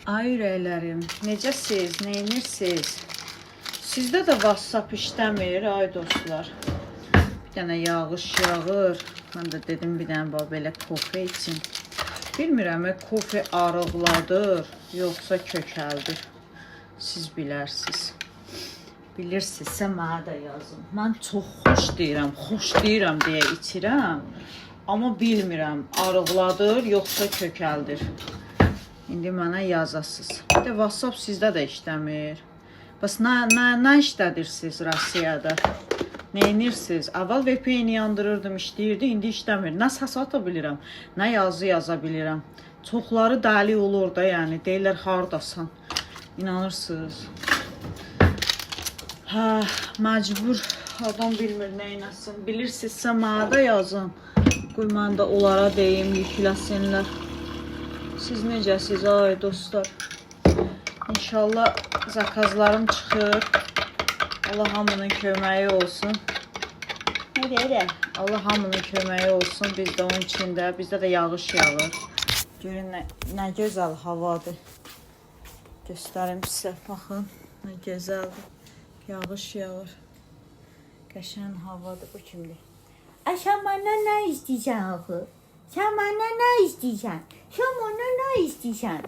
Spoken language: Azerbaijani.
Ay ürəklərim, necəsiz, neyinirsiniz? Sizdə də WhatsApp işləmir, ay dostlar. Bir dənə yağış yağır. Mən də dedim bir dənə belə kofe için. Bilmirəm, kofe arıqladır, yoxsa kökəldir. Siz bilərsiniz. Bilirsinizsə mənə də yazın. Mən çox xoş deyirəm deyə içirəm. Amma bilmirəm, arıqladır, yoxsa kökəldir. İndi mənə yazasınız. Bir də WhatsApp sizdə də işləmir. Bəs nə işlədirsiniz Rusiyada? Neyinirsiniz? Əvvəl VPN-i yandırırdım, işləyirdi, indi işləmir. Nə səs ata bilirəm, nə yazı yaza bilirəm. Çoxları dəli olur da, yəni deyirlər hardasan. İnanırsınız? Hə, məcbur. Adam bilmir nə eləsin. Bilirsinizsə mənə də yazın. Qoy mən də onlara deyim, yükləsinlər. Siz necəsiz ay dostlar? İnşallah zakazlarım çıxır. Allah hamının köməyi olsun. Nədə? Allah hamının köməyi olsun. Biz də onun içində. Bizdə də yağış yağır. Görün nə gözəl havadır. Göstərim sizə. Baxın. Nə gözəldir. Yağış yağır. Qəşəng havadır. Bu kimdir? Sən məndən nə istəyirsən axı? Sən məndən nə istəyirsən? Sən məndən nə istəyirsən?